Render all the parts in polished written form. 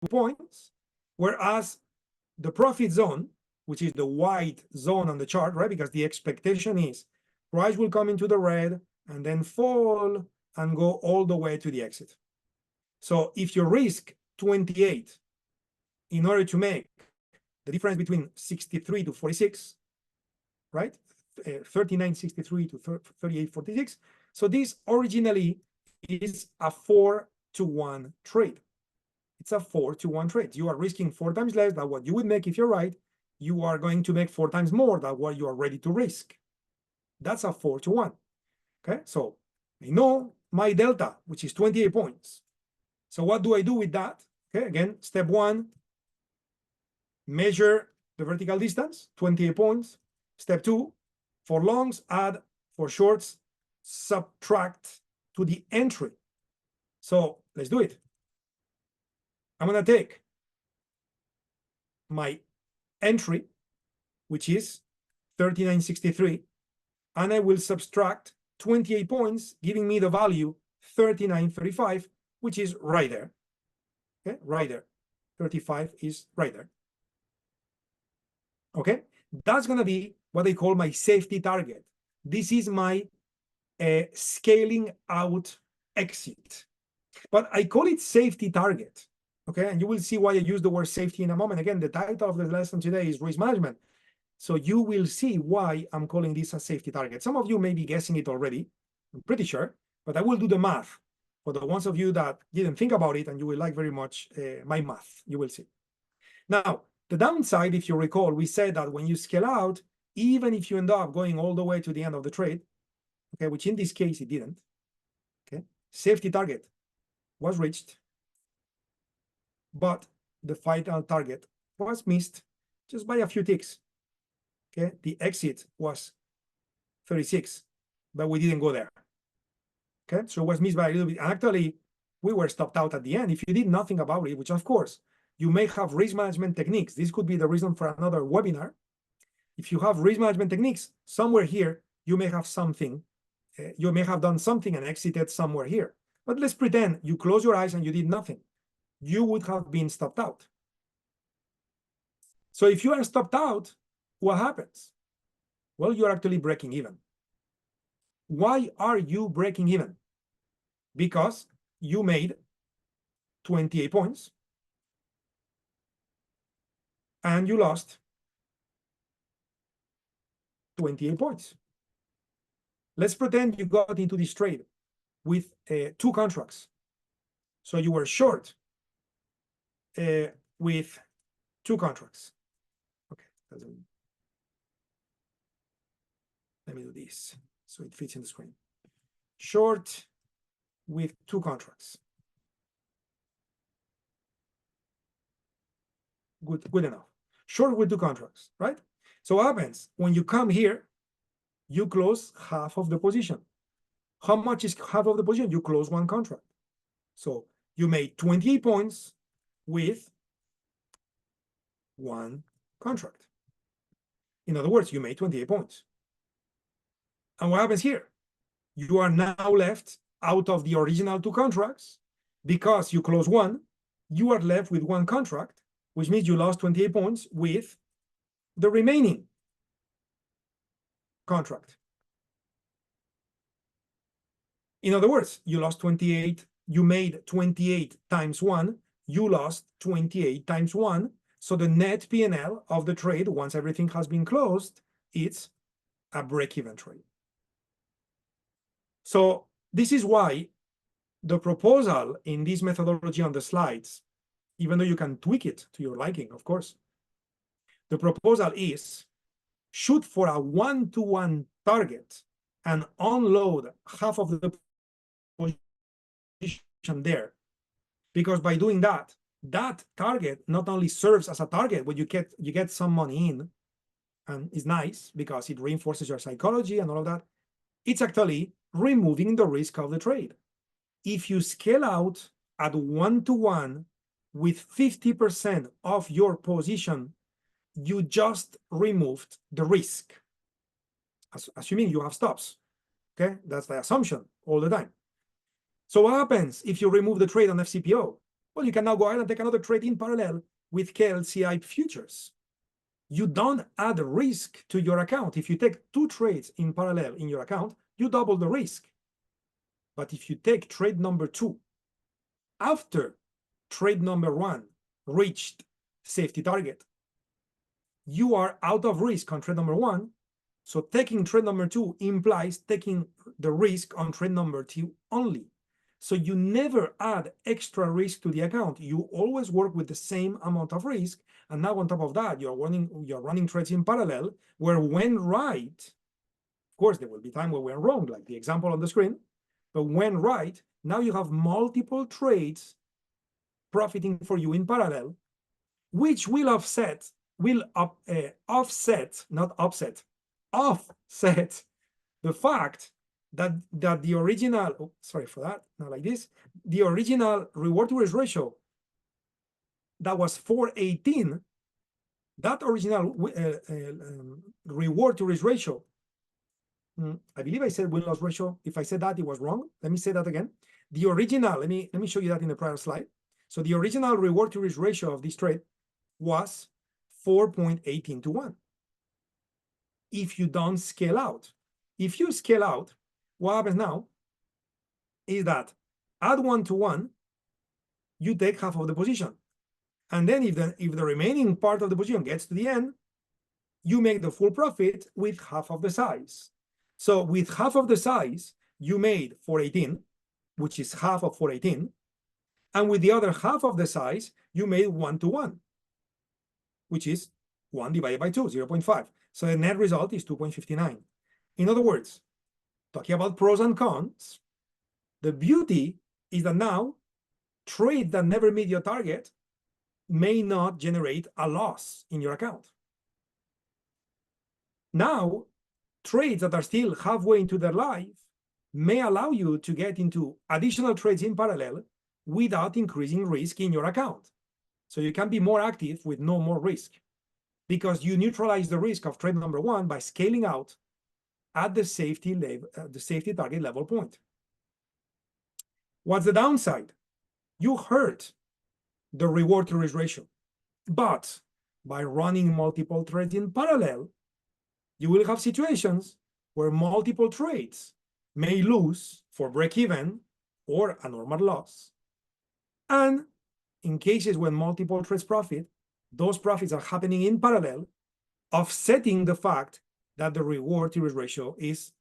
points, whereas the profit zone, which is the white zone on the chart, right? Because the expectation is price will come into the red and then fall and go all the way to the exit. So if you risk 28 in order to make the difference between 63 to 46, right? 39.63 to 38.46. So this originally is a 4-to-1 trade. It's a 4-to-1 trade. You are risking 4 times less than what you would make if you're right. You are going to make 4 times more than what you are ready to risk. That's a 4-to-1. Okay, so I know my delta, which is 28 points. So what do I do with that? Okay, again, step 1, measure the vertical distance, 28 points. Step 2, for longs, add. For shorts, subtract to the entry. So let's do it. I'm going to take my entry, which is 39.63, and I will subtract 28 points, giving me the value 39.35, which is right there. Okay, right there. 35 is right there. Okay, that's going to be what I call my safety target. This is my scaling out exit. But I call it safety target. Okay, and you will see why I use the word safety in a moment. Again, the title of the lesson today is risk management. So you will see why I'm calling this a safety target. Some of you may be guessing it already, I'm pretty sure, but I will do the math for the ones of you that didn't think about it, and you will like very much my math. You will see. Now, the downside, if you recall, we said that when you scale out, even if you end up going all the way to the end of the trade, okay, which in this case it didn't, okay, safety target was reached, but the final target was missed just by a few ticks. Okay, the exit was 36, but we didn't go there. Okay, so it was missed by a little bit. And actually, we were stopped out at the end. If you did nothing about it, which of course, you may have risk management techniques. This could be the reason for another webinar. If you have risk management techniques, somewhere here, you may have something, you may have done something and exited somewhere here. But let's pretend you close your eyes and you did nothing. You would have been stopped out. So if you are stopped out, what happens? Well, you're actually breaking even. Why are you breaking even? Because you made 28 points and you lost 28 points. Let's pretend you got into this trade with 2 contracts. So you were short with 2 contracts. Okay, let me do this so it fits in the screen. Short with 2 contracts. Good enough. Short with 2 contracts, right? So what happens? When you come here, you close half of the position. How much is half of the position? You close 1 contract. So you made 28 points with 1 contract. In other words, you made 28 points. And what happens here? You are now left out of the original 2 contracts because you close 1. You are left with 1 contract, which means you lost 28 points with the remaining contract. In other words, you lost 28, you made 28 times 1, you lost 28 times 1. So the net P&L of the trade, once everything has been closed, it's a break-even trade. So this is why the proposal in this methodology on the slides, even though you can tweak it to your liking, of course, the proposal is shoot for a 1-to-1 target and unload half of the position there. Because by doing that, that target not only serves as a target where you get some money in, and it's nice because it reinforces your psychology and all of that, it's actually removing the risk of the trade. If you scale out at 1-to-1 with 50% of your position, you just removed the risk, assuming you have stops. Okay, that's the assumption all the time. So what happens if you remove the trade on FCPO? Well, you can now go ahead and take another trade in parallel with KLCI futures. You don't add risk to your account. If you take 2 trades in parallel in your account, you double the risk. But if you take trade number 2 after trade number 1 reached safety target, you are out of risk on trade number 1. So taking trade number 2 implies taking the risk on trade number 2 only. So you never add extra risk to the account. You always work with the same amount of risk. And now on top of that, you're running trades in parallel where when right, of course, there will be time where we're wrong, like the example on the screen, but when right, now you have multiple trades profiting for you in parallel, which will offset the fact that the original, oh, sorry for that, not like this, the original reward to risk ratio that was 418, that original reward to risk ratio, I believe I said win-loss ratio. If I said that, it was wrong. Let me say that again. The original, let me show you that in the prior slide. So the original reward to risk ratio of this trade was 4.18 to 1. If you don't scale out, if you scale out, what happens now is that at 1 to 1, you take half of the position. And then if the remaining part of the position gets to the end, you make the full profit with half of the size. So with half of the size, you made 418, which is half of 418. And with the other half of the size, you made 1 to 1, which is 1 divided by 2, 0.5. So the net result is 2.59. In other words, talking about pros and cons, the beauty is that now trades that never meet your target may not generate a loss in your account. Now, trades that are still halfway into their life may allow you to get into additional trades in parallel without increasing risk in your account. So you can be more active with no more risk because you neutralize the risk of trade number 1 by scaling out at the safety target level point. What's the downside? You hurt the reward to risk ratio, but by running multiple trades in parallel, you will have situations where multiple trades may lose for break-even or a normal loss. And in cases when multiple trades profit, those profits are happening in parallel, offsetting the fact that the reward to risk ratio is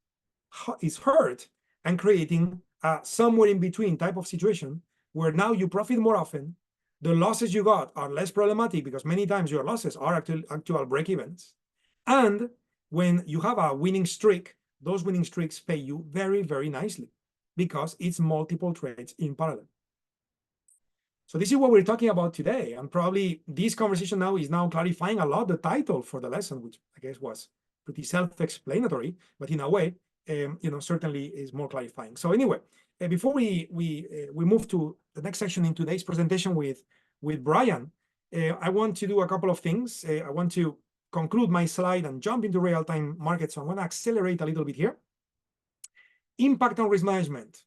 hurt and creating a somewhere in between type of situation where now you profit more often. The losses you got are less problematic because many times your losses are actual break-evens. And when you have a winning streak, those winning streaks pay you very, very nicely because it's multiple trades in parallel. So this is what we're talking about today. And probably this conversation now is clarifying a lot the title for the lesson, which I guess was pretty self-explanatory, but in a way, certainly is more clarifying. So anyway, before we move to the next section in today's presentation with Brian, I want to do a couple of things. I want to conclude my slide and jump into real-time markets. So I'm going to accelerate a little bit here. Impact on risk management.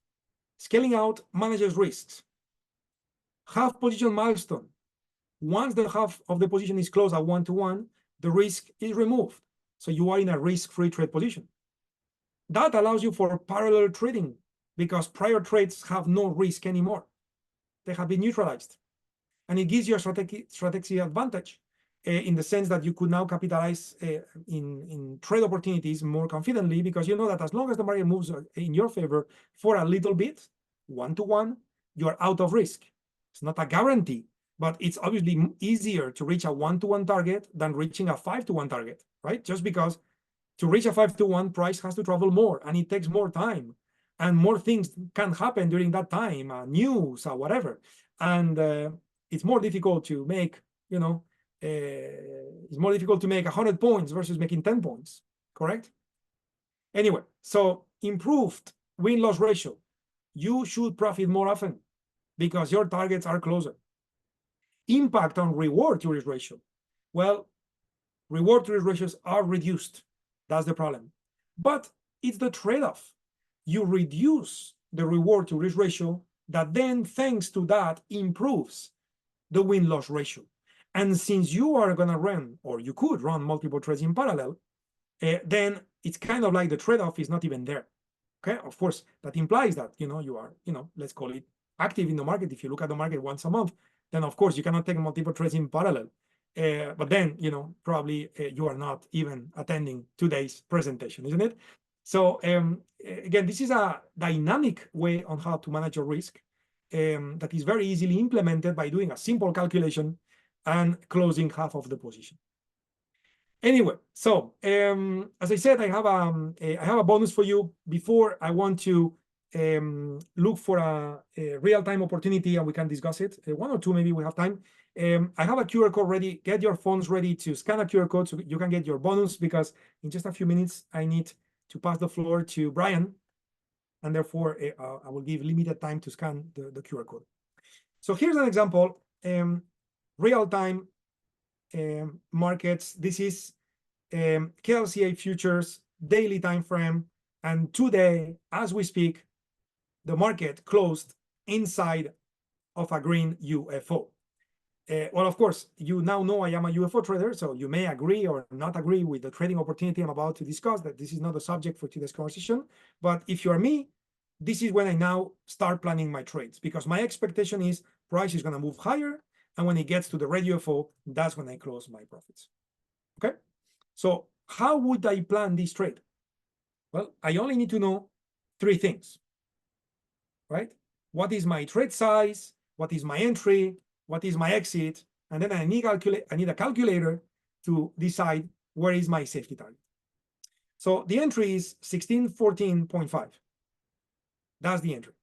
Scaling out manages risks. Half position milestone. Once the half of the position is closed at 1 to 1, the risk is removed. So you are in a risk-free trade position. That allows you for parallel trading because prior trades have no risk anymore. They have been neutralized. And it gives you a strategic advantage in the sense that you could now capitalize in trade opportunities more confidently because you know that as long as the market moves in your favor for a little bit, 1 to 1, you're out of risk. It's not a guarantee, but it's obviously easier to reach a 1 to 1 target than reaching a 5 to 1 target, right? Just because to reach a 5 to 1 price has to travel more and it takes more time and more things can happen during that time, news or whatever. And it's more difficult to make, it's more difficult to make 100 points versus making 10 points, correct? Anyway, so improved win-loss ratio. You should profit more often because your targets are closer. Impact on reward to risk ratio. Well, reward to risk ratios are reduced. That's the problem. But it's the trade-off. You reduce the reward to risk ratio that then, thanks to that, improves the win-loss ratio. And since you are going to run, or you could run multiple trades in parallel, then it's kind of like the trade-off is not even there. Okay, of course, that implies that, you are, let's call it active in the market. If you look at the market once a month, then of course you cannot take multiple trades in parallel. But then, probably you are not even attending today's presentation, isn't it? So again, this is a dynamic way on how to manage your risk that is very easily implemented by doing a simple calculation and closing half of the position. Anyway, so as I said, I have a bonus for you. Before I want to look for a real-time opportunity and we can discuss it. One or two, maybe we have time. I have a QR code ready. Get your phones ready to scan a QR code so you can get your bonus, because in just a few minutes I need to pass the floor to Brian, and therefore I will give limited time to scan the QR code. So here's an example. Real-time markets. This is KLCA futures, daily time frame, and today, as we speak, the market closed inside of a green UFO. Well, of course, you now know I am a UFO trader, so you may agree or not agree with the trading opportunity I'm about to discuss, that this is not a subject for today's conversation. But if you are me, this is when I now start planning my trades, because my expectation is price is going to move higher, and when it gets to the red UFO, that's when I close my profits. Okay? So how would I plan this trade? Well, I only need to know three things, right? What is my trade size? What is my entry? What is my exit? And then I need a calculator to decide where is my safety target. So the entry is 1614.5. That's the entry.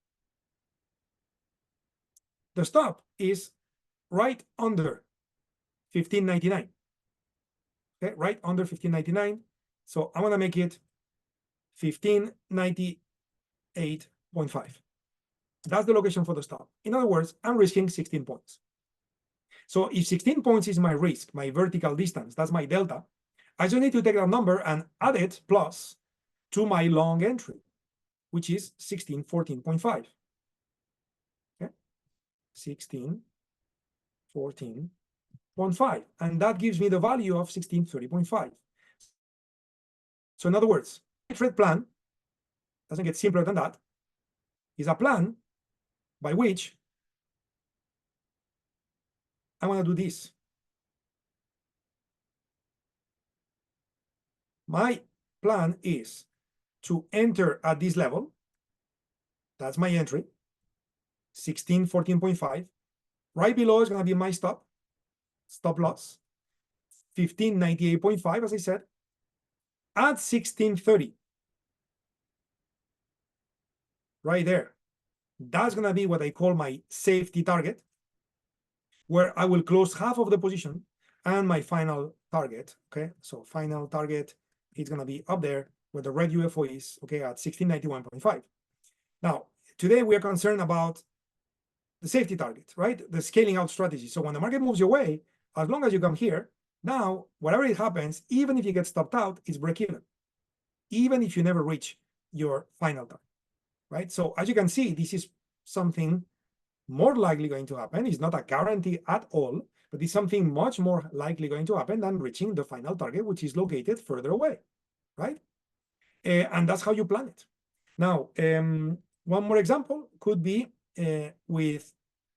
The stop is right under 1599. Okay, right under 1599. So I'm going to make it 1598.5. That's the location for the stop. In other words, I'm risking 16 points. So if 16 points is my risk, my vertical distance, that's my delta, I just need to take that number and add it plus to my long entry, which is 1614.5. Okay, 1614.5. And that gives me the value of 1630.5. So in other words, my trade plan doesn't get simpler than that. Is a plan by which I want to do this. My plan is to enter at this level. That's my entry, 1614.5. Right below is going to be my stop loss, 1598.5, as I said, at 1630. Right there. That's going to be what I call my safety target, where I will close half of the position, and my final target. Okay, so final target is going to be up there where the red UFO is, okay, at 1691.5. Now, today we are concerned about the safety target, right? The scaling out strategy. So when the market moves your way, as long as you come here, now, whatever it happens, even if you get stopped out, it's break even, even if you never reach your final target, right? So as you can see, this is something more likely going to happen. It's not a guarantee at all, but it's something much more likely going to happen than reaching the final target, which is located further away, right? And that's how you plan it. Now, one more example could be with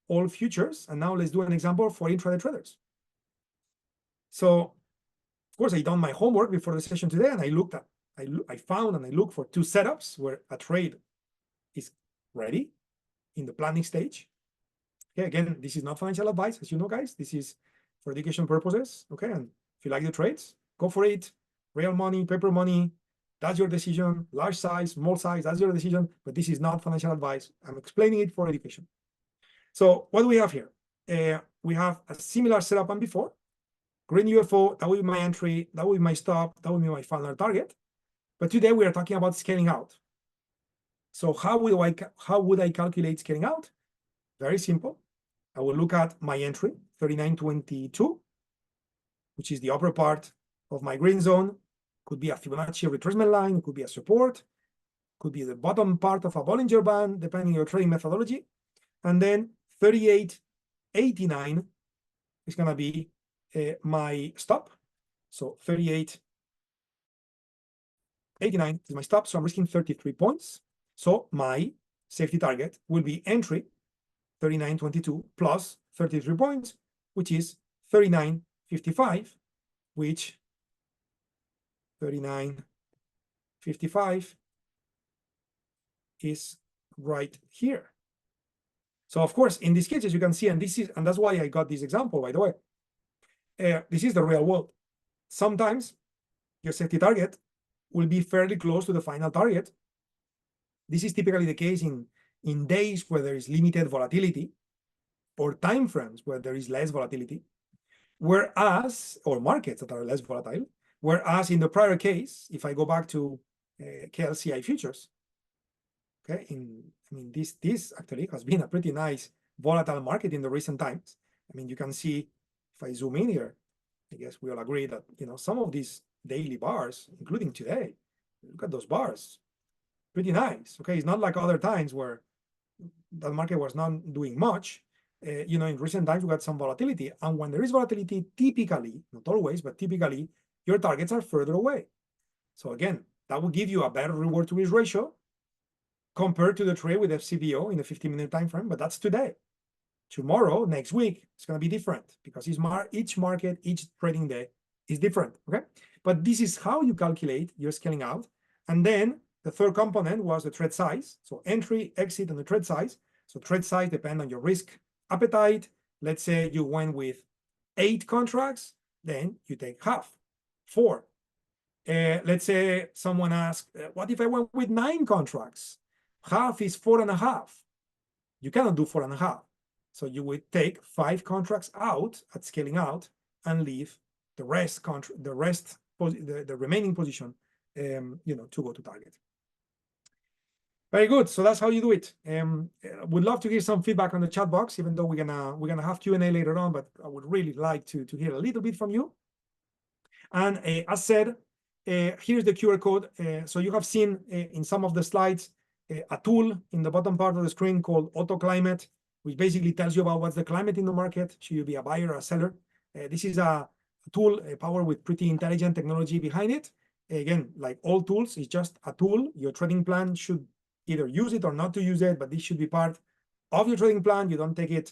all futures. And now let's do an example for intraday traders. So, of course, I done my homework before the session today, and I found and I looked for two setups where a trade is ready in the planning stage. Okay, again, this is not financial advice, as you know, guys. This is for education purposes. Okay, and if you like the trades, go for it. Real money, paper money, that's your decision. Large size, small size, that's your decision. But this is not financial advice. I'm explaining it for education. So what do we have here? We have a similar setup than before. Green UFO, that will be my entry, that will be my stop, that will be my final target. But today we are talking about scaling out. So how would I calculate scaling out? Very simple. I will look at my entry, 39.22, which is the upper part of my green zone. Could be a Fibonacci retracement line, could be a support, could be the bottom part of a Bollinger Band, depending on your trading methodology. and then 38.89 is going to be my stop. So 38.89 is my stop. So I'm risking 33 points. So my safety target will be entry 39.22 plus 33 points, which is 39.55, which 39.55 is right here. So of course, in this case, as you can see, and that's why I got this example, by the way. This is the real world. Sometimes your safety target will be fairly close to the final target. This is typically the case in days where there is limited volatility, or time frames where there is less volatility, whereas, or markets that are less volatile, whereas in the prior case, if I go back to KLCI futures, okay, this actually has been a pretty nice volatile market in the recent times. I mean, you can see, if I zoom in here, I guess we all agree that, some of these daily bars, including today, look at those bars, pretty nice. Okay, it's not like other times where the market was not doing much. In recent times we got some volatility, and when there is volatility, typically, not always, but typically, your targets are further away. So again, that will give you a better reward to risk ratio compared to the trade with FCBO in the 15-minute time frame, but that's today. Tomorrow, next week, it's going to be different because each market, each trading day is different. Okay, but this is how you calculate your scaling out. And then the third component was the trade size. So entry, exit, and the trade size. So trade size depends on your risk appetite. Let's say you went with 8 contracts, then you take half, 4. Let's say someone asked, what if I went with 9 contracts? Half is 4.5. You cannot do 4.5. So you would take 5 contracts out at scaling out and leave the remaining position, to go to target. Very good. So that's how you do it. Would love to hear some feedback on the chat box, even though we're gonna have Q&A later on, but I would really like to hear a little bit from you. And as said, here's the QR code. So you have seen in some of the slides a tool in the bottom part of the screen called Auto Climate, which basically tells you about what's the climate in the market. Should you be a buyer or a seller? This is a tool powered with pretty intelligent technology behind it. Again, like all tools, it's just a tool. Your trading plan should either use it or not to use it, but this should be part of your trading plan. You don't take it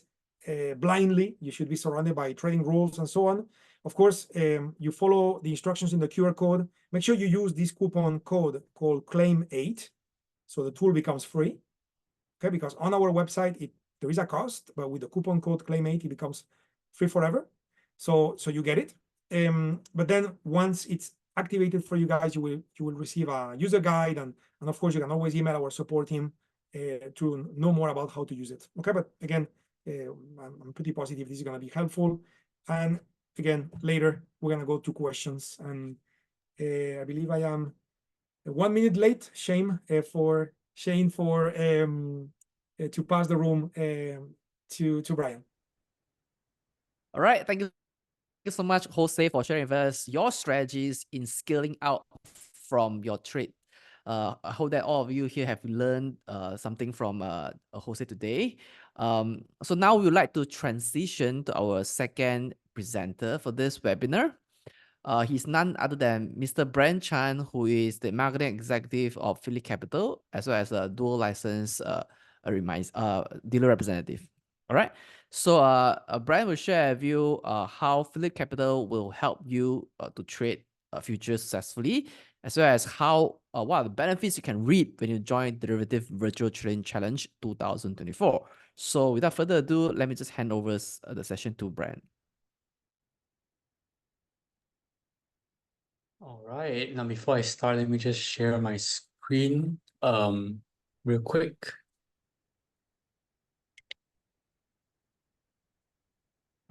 blindly. You should be surrounded by trading rules and so on. Of course, you follow the instructions in the QR code. Make sure you use this coupon code called Claim8, so the tool becomes free. Okay, because on our website there is a cost, but with the coupon code Claim8, it becomes free forever. So you get it. But then once it's activated for you guys, you will receive a user guide, and of course you can always email our support team to know more about how to use it. Okay, but again, I'm pretty positive this is going to be helpful. And again, later we're going to go to questions, and I believe I am 1 minute late. Shane for to pass the room to Brian. All right, thank you so much, Jose, for sharing with us your strategies in scaling out from your trade. I hope that all of you here have learned something from Jose today. So now we would like to transition to our second presenter for this webinar. He's none other than Mr. Brian Chan, who is the marketing executive of Phillip Capital, as well as a dual license dealer representative. All right. So Brian will share with you how Phillip Capital will help you to trade futures successfully, as well as how what are the benefits you can reap when you join Derivative Virtual Trading Challenge 2024. So without further ado, let me just hand over the session to Brian. All right, now before I start, let me just share my screen real quick.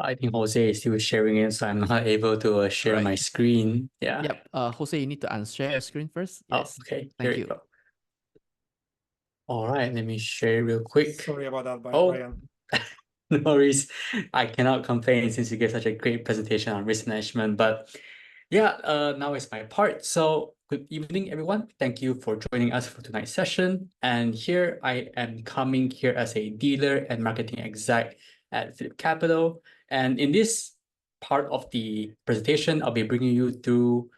I think Jose is still sharing it, so I'm not able to share my screen. Yeah. Yep. Jose, you need to unshare your screen first. Yes. Oh, okay. Thank you. Go. All right, let me share real quick. Sorry about that, Brian. No worries. I cannot complain since you gave such a great presentation on risk management. But yeah, now it's my part. So Good evening, everyone. Thank you for joining us for tonight's session. And here I am coming here as a dealer and marketing exec at Phillip Capital. And in this part of the presentation, I'll be bringing you through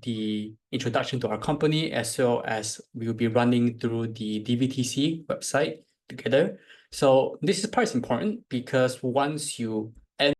the introduction to our company, as well as we will be running through the DVTC website together. So this part is important because once you